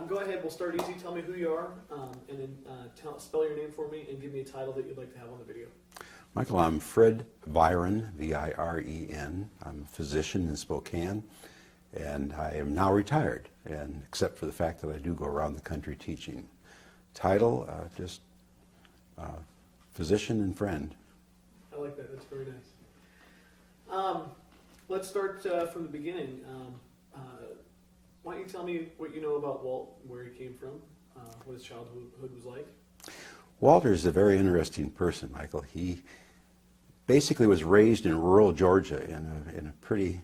Go ahead, we'll start easy. Tell me who you are, and then spell your name for me and give me a title that you'd like to have on the video. Michael, I'm Fred Viren, V-I-R-E-N. I'm a physician in Spokane, and I am now retired, and except for the fact that I do go around the country teaching. Title, just physician and friend. I like that. That's very nice. Let's start from the beginning. Why don't you tell me what you know about Walt, where he came from, what his childhood was like? Walter is a very interesting person, Michael. He basically was raised in rural Georgia in a pretty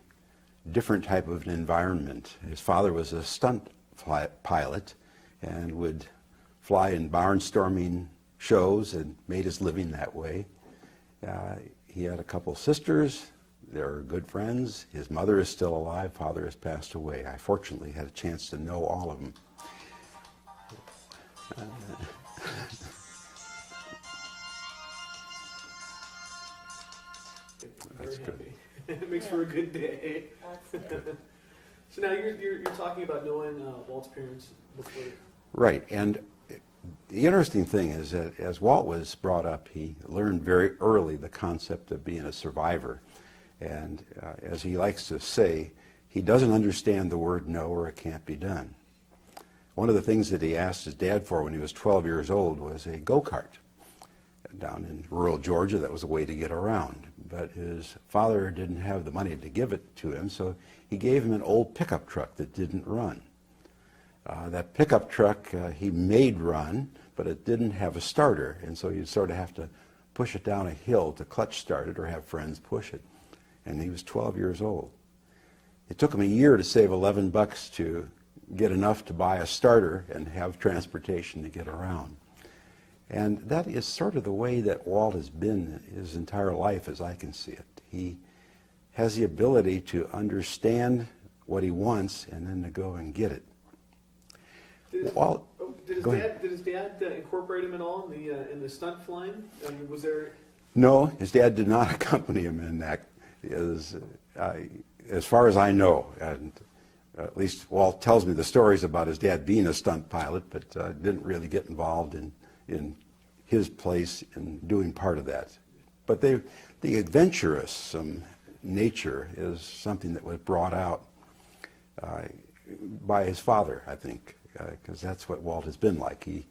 different type of an environment. His father was a stunt pilot and would fly in barnstorming shows and made his living that way. He had a couple sisters. They were good friends. His mother is still alive. Father has passed away. I fortunately had a chance to know all of them. Very happy. It makes for a good day. So now you're talking about knowing Walt's parents before. Right, and the interesting thing is that as Walt was brought up, he learned very early the concept of being a survivor. And as he likes to say, he doesn't understand the word no or it can't be done. One of the things that he asked his dad for when he was 12 years old was a go-kart. Down in rural Georgia, that was a way to get around. But his father didn't have the money to give it to him, so he gave him an old pickup truck that didn't run. That pickup truck he made run, but it didn't have a starter, and so you'd sort of have to push it down a hill to clutch start it or have friends push it. And he was 12 years old. It took him a year to save $11 to get enough to buy a starter and have transportation to get around. And that is sort of the way that Walt has been his entire life as I can see it. He has the ability to understand what he wants and then to go and get it. Did his dad incorporate him at all in the stunt flying? I mean, was there? No, his dad did not accompany him in that. As far as I know, and at least Walt tells me the stories about his dad being a stunt pilot, but didn't really get involved in his place in doing part of that. But the adventurous nature is something that was brought out by his father, I think, because that's what Walt has been like. He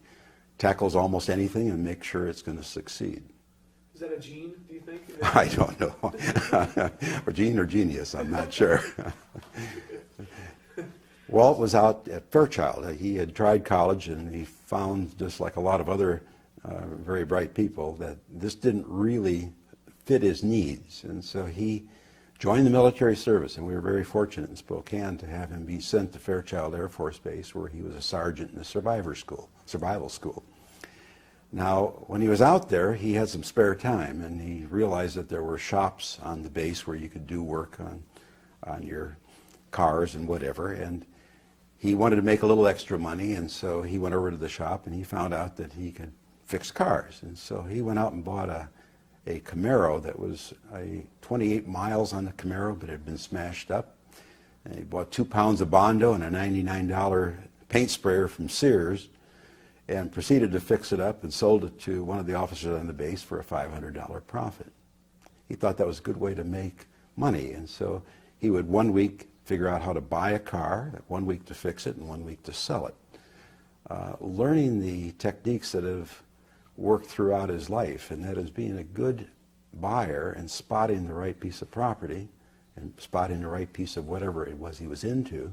tackles almost anything and makes sure it's going to succeed. Is that a gene, do you think? I don't know. Or gene or genius, I'm not sure. Walt was out at Fairchild. He had tried college and he found, just like a lot of other very bright people, that this didn't really fit his needs. And so he joined the military service, and we were very fortunate in Spokane to have him be sent to Fairchild Air Force Base, where he was a sergeant in the survival school. Now, when he was out there, he had some spare time, and he realized that there were shops on the base where you could do work on your cars and whatever, and he wanted to make a little extra money, and so he went over to the shop, and he found out that he could fix cars. And so he went out and bought a Camaro that was 28 miles on the Camaro, but it had been smashed up. And he bought 2 pounds of Bondo and a $99 paint sprayer from Sears, and proceeded to fix it up and sold it to one of the officers on the base for a $500 profit. He thought that was a good way to make money, and so he would 1 week figure out how to buy a car, 1 week to fix it, and 1 week to sell it. Learning the techniques that have worked throughout his life, and that is being a good buyer and spotting the right piece of property and spotting the right piece of whatever it was he was into,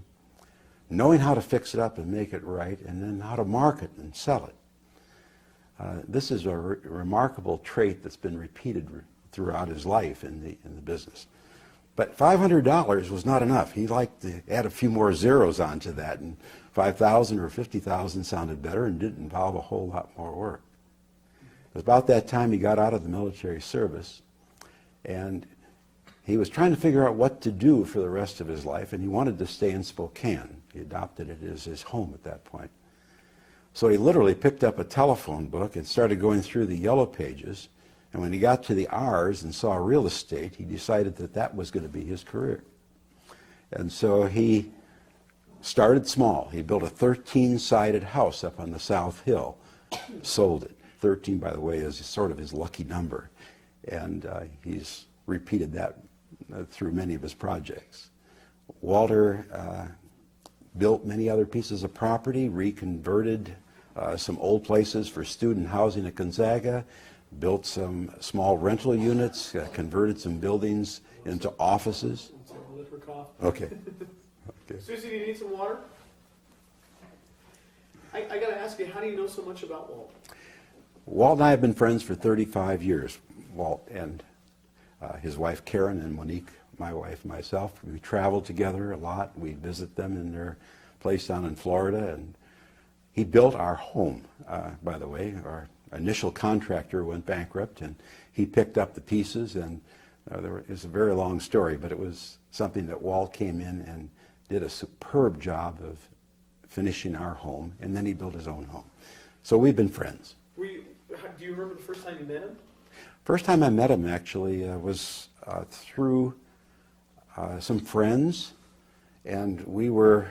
knowing how to fix it up and make it right, and then how to market and sell it. This is a remarkable trait that's been repeated throughout his life in the business. But $500 was not enough. He liked to add a few more zeros onto that, and $5,000 or $50,000 sounded better and didn't involve a whole lot more work. It was about that time he got out of the military service, and he was trying to figure out what to do for the rest of his life, and he wanted to stay in Spokane. He adopted it as his home at that point. So he literally picked up a telephone book and started going through the yellow pages, and when he got to the R's and saw real estate, he decided that that was going to be his career. And so he started small. He built a 13-sided house up on the South Hill, sold it. 13, by the way, is sort of his lucky number. And he's repeated that through many of his projects. Walter built many other pieces of property, reconverted some old places for student housing at Gonzaga, built some small rental units, converted some buildings into offices. Okay. Okay. Susie, do you need some water? I got to ask you, how do you know so much about Walt? Walt and I have been friends for 35 years. Walt and his wife Karen and Monique, my wife and myself, we travel together a lot. We visit them in their place down in Florida. And he built our home, by the way. Our initial contractor went bankrupt, and he picked up the pieces. And it's a very long story, but it was something that Walt came in and did a superb job of finishing our home, and then he built his own home. So we've been friends. Do you remember the first time you met him? First time I met him, actually, was through some friends, and we were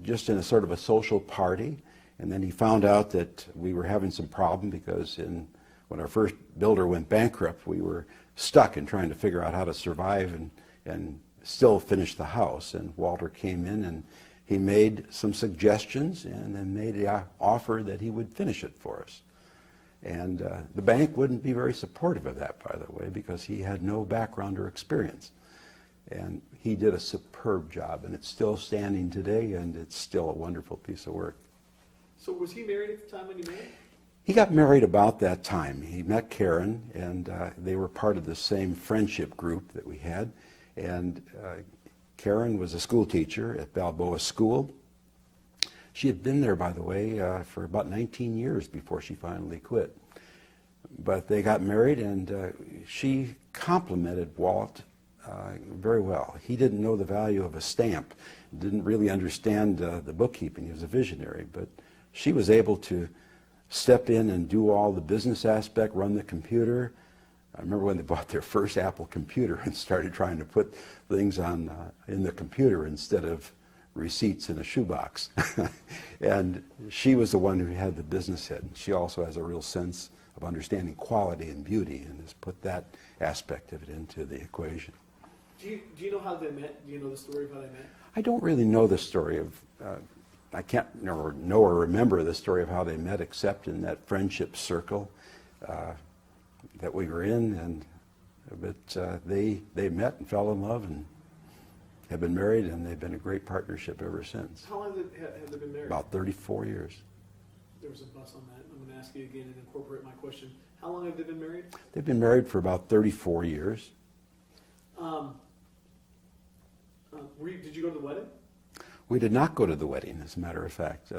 just in a sort of a social party, and then he found out that we were having some problem because when our first builder went bankrupt, we were stuck in trying to figure out how to survive and still finish the house. And Walter came in and he made some suggestions and then made the offer that he would finish it for us. And the bank wouldn't be very supportive of that, by the way, because he had no background or experience. And he did a superb job, and it's still standing today, and it's still a wonderful piece of work. So was he married at the time when you met him? He got married about that time. He met Karen, and they were part of the same friendship group that we had. And Karen was a school teacher at Balboa School. She had been there, by the way, for about 19 years before she finally quit. But they got married, and she complimented Walt very well. He didn't know the value of a stamp, didn't really understand the bookkeeping. He was a visionary, but she was able to step in and do all the business aspect, run the computer. I remember when they bought their first Apple computer and started trying to put things on in the computer instead of receipts in a shoebox. And she was the one who had the business head. She also has a real sense of understanding quality and beauty and has put that aspect of it into the equation. Do you know how they met? Do you know the story of how they met? I don't really know the story of, I can't know or remember the story of how they met except in that friendship circle that we were in. But they met and fell in love and have been married, and they've been a great partnership ever since. How long have they been married? About 34 years. There was a bus on that. I'm going to ask you again and incorporate my question. How long have they been married? They've been married for about 34 years. Did you go to the wedding? We did not go to the wedding, as a matter of fact.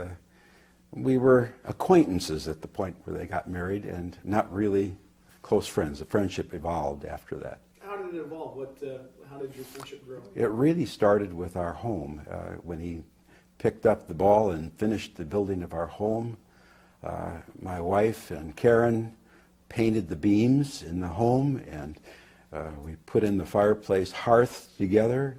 We were acquaintances at the point where they got married and not really close friends. The friendship evolved after that. How did it evolve? How did your friendship grow? It really started with our home. When he picked up the ball and finished the building of our home, my wife and Karen painted the beams in the home, and we put in the fireplace hearth together.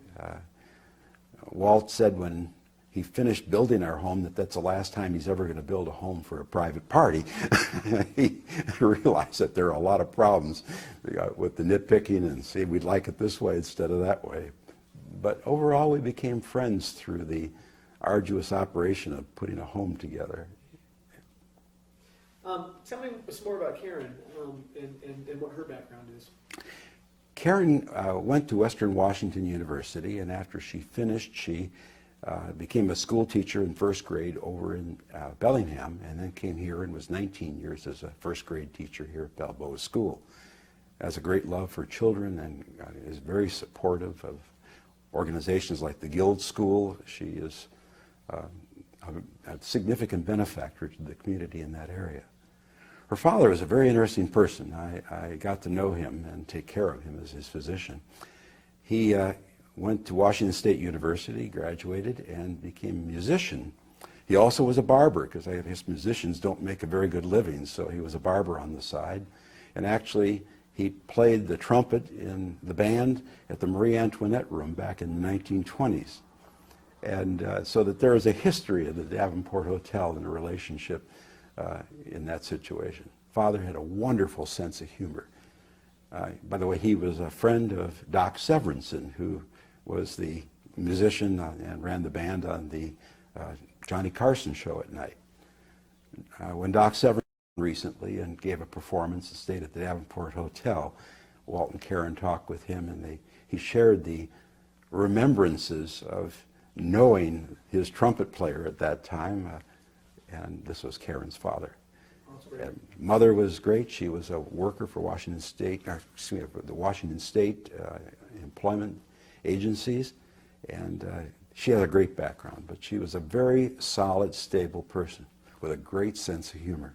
Walt said when he finished building our home that that's the last time he's ever going to build a home for a private party. He realized that there are a lot of problems with the nitpicking and see, we'd like it this way instead of that way. But overall, we became friends through the arduous operation of putting a home together. Tell me some more about Karen and what her background is. Karen went to Western Washington University, and after she finished, she became a school teacher in first grade over in Bellingham, and then came here and was 19 years as a first grade teacher here at Balboa School. Has a great love for children and is very supportive of organizations like the Guild School. She is a significant benefactor to the community in that area. Her father is a very interesting person. I got to know him and take care of him as his physician. He went to Washington State University, graduated, and became a musician. He also was a barber, because I guess musicians don't make a very good living, so he was a barber on the side. And actually, He played the trumpet in the band at the Marie Antoinette Room back in the 1920s. And so that there is a history of the Davenport Hotel and a relationship in that situation. Father had a wonderful sense of humor. By the way, he was a friend of Doc Severinsen, who was the musician and ran the band on the Johnny Carson show at night. When Doc Severinsen recently and gave a performance and stayed at the Davenport Hotel, Walt and Karen talked with him, and he shared the remembrances of knowing his trumpet player at that time, and this was Karen's father. And mother was great. She was a worker for Washington State, the Washington State employment agencies, and she had a great background, but she was a very solid, stable person with a great sense of humor.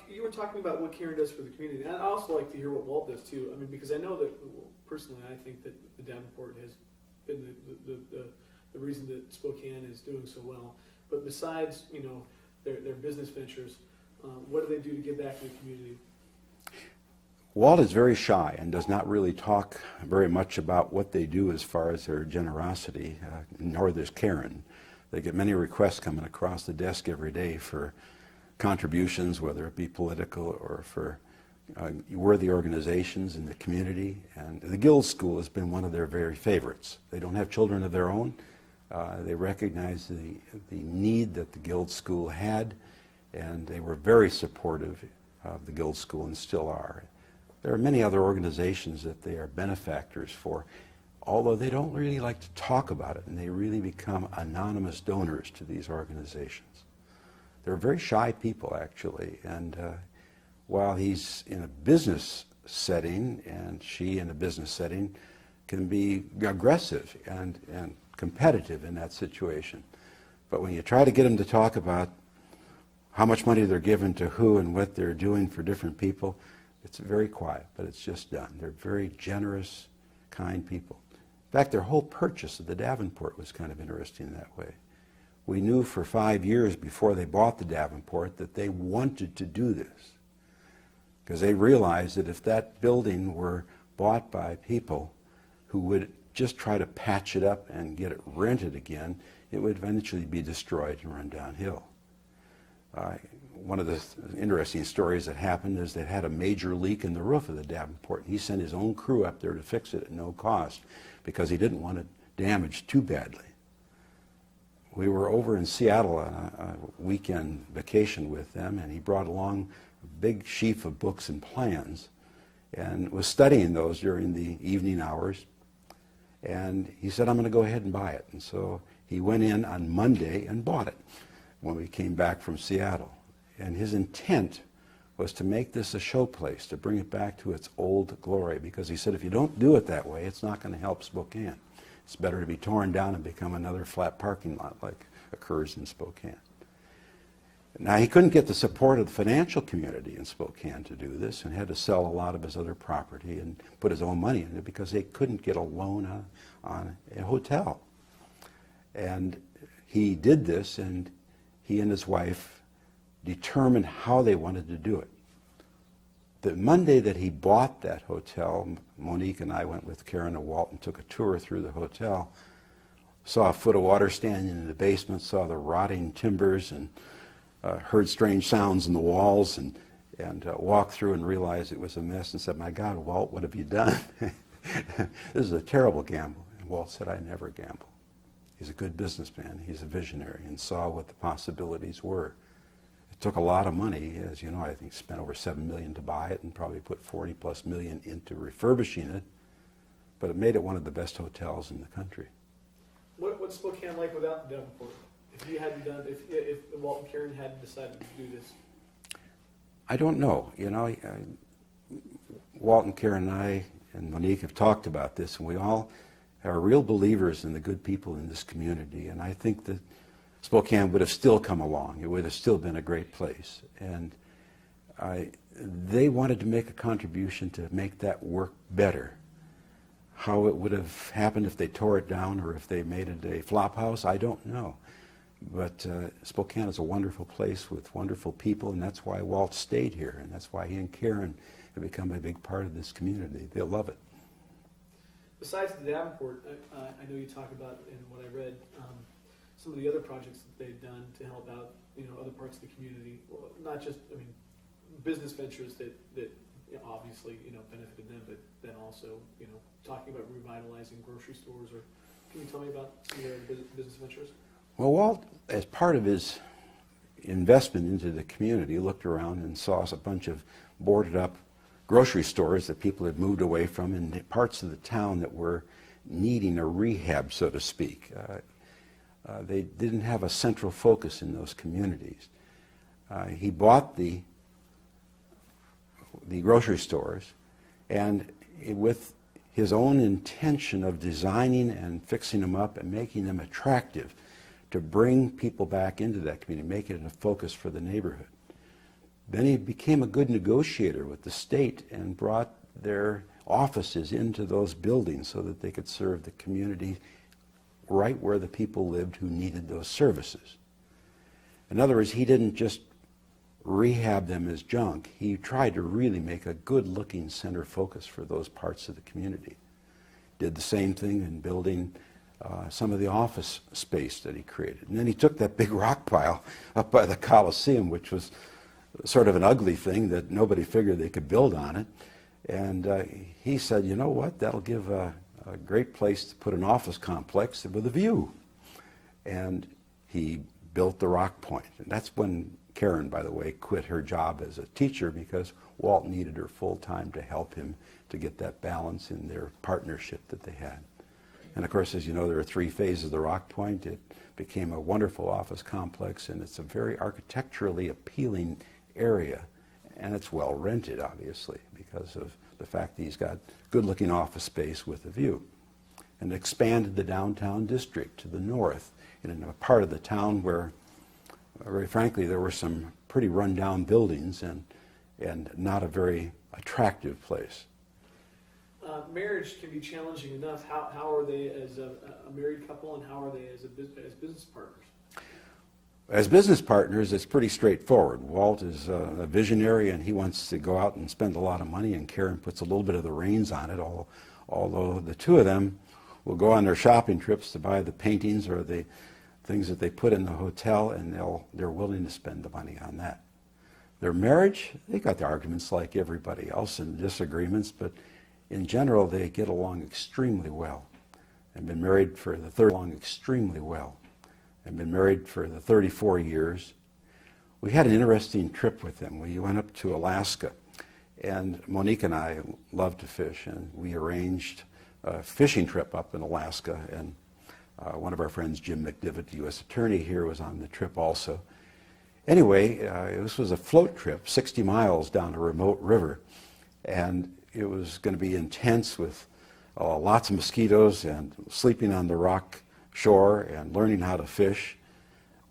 You were talking about what Karen does for the community, and I'd also like to hear what Walt does too. I mean, because I know that, personally, I think that the Davenport has been the reason that Spokane is doing so well. But besides, their business ventures, what do they do to give back to the community? Walt is very shy and does not really talk very much about what they do as far as their generosity, nor does Karen. They get many requests coming across the desk every day for contributions, whether it be political or for worthy organizations in the community. And the Guild School has been one of their very favorites. They don't have children of their own. They recognize the need that the Guild School had, and they were very supportive of the Guild School and still are. There are many other organizations that they are benefactors for, although they don't really like to talk about it, and they really become anonymous donors to these organizations. They're very shy people, actually, and while he's in a business setting and she in a business setting can be aggressive and competitive in that situation. But when you try to get them to talk about how much money they're giving to who and what they're doing for different people, it's very quiet, but it's just done. They're very generous, kind people. In fact, their whole purchase of the Davenport was kind of interesting that way. We knew for 5 years before they bought the Davenport that they wanted to do this, because they realized that if that building were bought by people who would just try to patch it up and get it rented again, it would eventually be destroyed and run downhill. One of the interesting stories that happened is they had a major leak in the roof of the Davenport. He sent his own crew up there to fix it at no cost because he didn't want it damaged too badly. We were over in Seattle on a weekend vacation with them, and he brought along a big sheaf of books and plans and was studying those during the evening hours. And he said, I'm going to go ahead and buy it. And so he went in on Monday and bought it when we came back from Seattle. And his intent was to make this a showplace, to bring it back to its old glory, because he said if you don't do it that way, it's not going to help Spokane. It's better to be torn down and become another flat parking lot like occurs in Spokane. Now, he couldn't get the support of the financial community in Spokane to do this and had to sell a lot of his other property and put his own money in it because they couldn't get a loan on a hotel. And he did this, and he and his wife determined how they wanted to do it. The Monday that he bought that hotel, Monique and I went with Karen and Walt and took a tour through the hotel, saw a foot of water standing in the basement, saw the rotting timbers, and heard strange sounds in the walls, and walked through and realized it was a mess and said, my God, Walt, what have you done? This is a terrible gamble. And Walt said, I never gamble. He's a good businessman. He's a visionary and saw what the possibilities were. It took a lot of money. As you know, I think spent over $7 million to buy it and probably put $40+ million into refurbishing it, but it made it one of the best hotels in the country. What's Spokane like without the Davenport? If you hadn't done, if Walt and Karen hadn't decided to do this? I don't know. Walt and Karen and I and Monique have talked about this, and we all are real believers in the good people in this community, and I think that Spokane would have still come along. It would have still been a great place. And they wanted to make a contribution to make that work better. How it would have happened if they tore it down or if they made it a flop house, I don't know. But Spokane is a wonderful place with wonderful people, and that's why Walt stayed here, and that's why he and Karen and become a big part of this community. They'll love it. Besides the Davenport, I know you talk about in what I read some of the other projects that they've done to help out, other parts of the community. Well, not just, business ventures that obviously benefited them, but then also talking about revitalizing grocery stores. Or can you tell me about some of their business ventures? Well, Walt, as part of his investment into the community, looked around and saw a bunch of boarded up grocery stores that people had moved away from in parts of the town that were needing a rehab, so to speak. They didn't have a central focus in those communities. He bought the grocery stores, and with his own intention of designing and fixing them up and making them attractive to bring people back into that community, make it a focus for the neighborhood. Then he became a good negotiator with the state and brought their offices into those buildings so that they could serve the community right where the people lived who needed those services. In other words, he didn't just rehab them as junk. He tried to really make a good-looking center focus for those parts of the community. Did the same thing in building some of the office space that he created. And then he took that big rock pile up by the Coliseum, which was sort of an ugly thing that nobody figured they could build on it. And he said, you know what, that'll give a great place to put an office complex with a view. And he built the Rock Point. And that's when Karen, by the way, quit her job as a teacher because Walt needed her full-time to help him to get that balance in their partnership that they had. And of course, as you know, there are 3 phases of the Rock Point. It became a wonderful office complex, and it's a very architecturally appealing area. And it's well rented, obviously, because of the fact that he's got good-looking office space with a view. And expanded the downtown district to the north in a part of the town where, very frankly, there were some pretty run-down buildings and not a very attractive place. Marriage can be challenging enough. How are they as a married couple, and how are they as business partners? As business partners, it's pretty straightforward. Walt is a visionary, and he wants to go out and spend a lot of money, and Karen puts a little bit of the reins on it, although the two of them will go on their shopping trips to buy the paintings or the things that they put in the hotel, and they're willing to spend the money on that. Their marriage, they got their arguments like everybody else and disagreements, but in general, they get along extremely well. And been married for the 34 years. We had an interesting trip with them. We went up to Alaska, and Monique and I love to fish, and we arranged a fishing trip up in Alaska, and one of our friends, Jim McDivitt, the U.S. Attorney here, was on the trip also. Anyway, this was a float trip, 60 miles down a remote river, and it was going to be intense with lots of mosquitoes and sleeping on the rock shore and learning how to fish.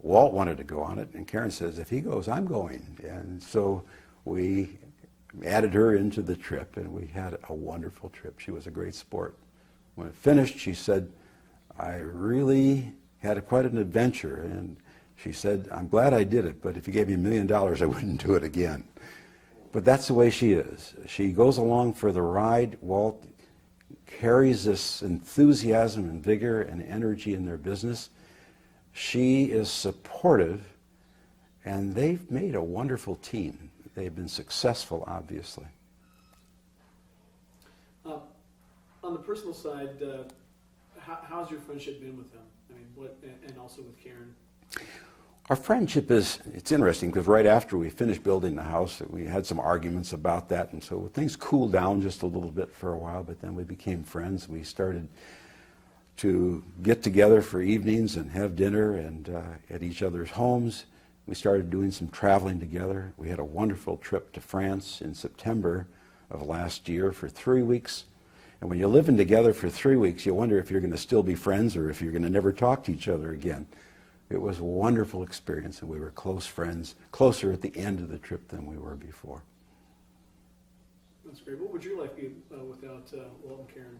Walt wanted to go on it, and Karen says, if he goes, I'm going. And so we added her into the trip, and we had a wonderful trip. She was a great sport. When it finished, she said, I really had quite an adventure. And she said, I'm glad I did it, but if you gave me $1 million, I wouldn't do it again. But that's the way she is. She goes along for the ride. Walt carries this enthusiasm and vigor and energy in their business. She is supportive, and they've made a wonderful team. They've been successful, obviously. On the personal side, how's your friendship been with them? And also with Karen? Our friendship it's interesting because right after we finished building the house, we had some arguments about that, and so things cooled down just a little bit for a while, but then we became friends. We started to get together for evenings and have dinner and at each other's homes. We started doing some traveling together. We had a wonderful trip to France in September of last year for 3 weeks. And when you're living together for 3 weeks, you wonder if you're going to still be friends or if you're going to never talk to each other again. It was a wonderful experience, and we were close friends, closer at the end of the trip than we were before. That's great. What would your life be without Walt and Karen?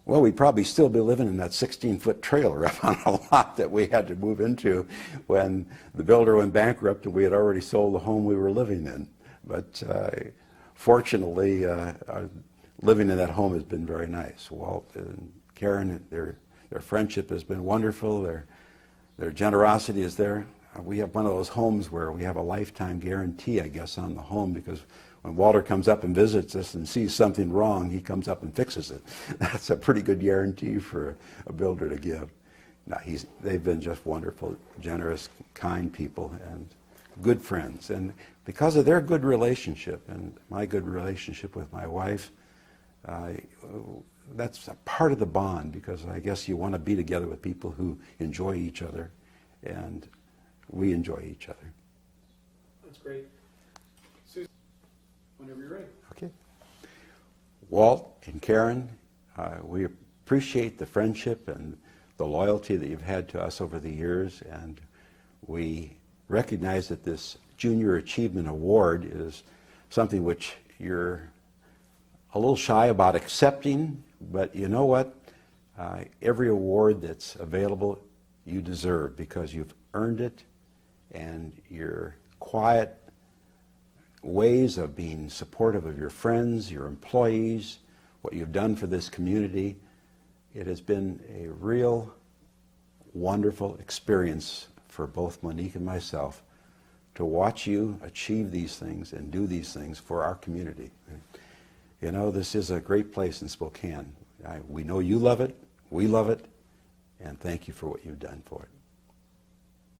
Well, we'd probably still be living in that 16-foot trailer up on a lot that we had to move into when the builder went bankrupt and we had already sold the home we were living in. But fortunately, living in that home has been very nice. Walt and Karen, their friendship has been wonderful. Their generosity is there. We have one of those homes where we have a lifetime guarantee, I guess, on the home, because when Walter comes up and visits us and sees something wrong, he comes up and fixes it. That's a pretty good guarantee for a builder to give. No, they've been just wonderful, generous, kind people, and good friends. And because of their good relationship and my good relationship with my wife, that's a part of the bond, because I guess you want to be together with people who enjoy each other, and we enjoy each other. That's great. Susan, whenever you're ready. Okay. Walt and Karen, we appreciate the friendship and the loyalty that you've had to us over the years, and we recognize that this Junior Achievement Award is something which you're a little shy about accepting, but you know what? Every award that's available you deserve, because you've earned it, and your quiet ways of being supportive of your friends, your employees, what you've done for this community, it has been a real wonderful experience for both Monique and myself to watch you achieve these things and do these things for our community. You know, this is a great place in Spokane. We know you love it, we love it, and thank you for what you've done for it.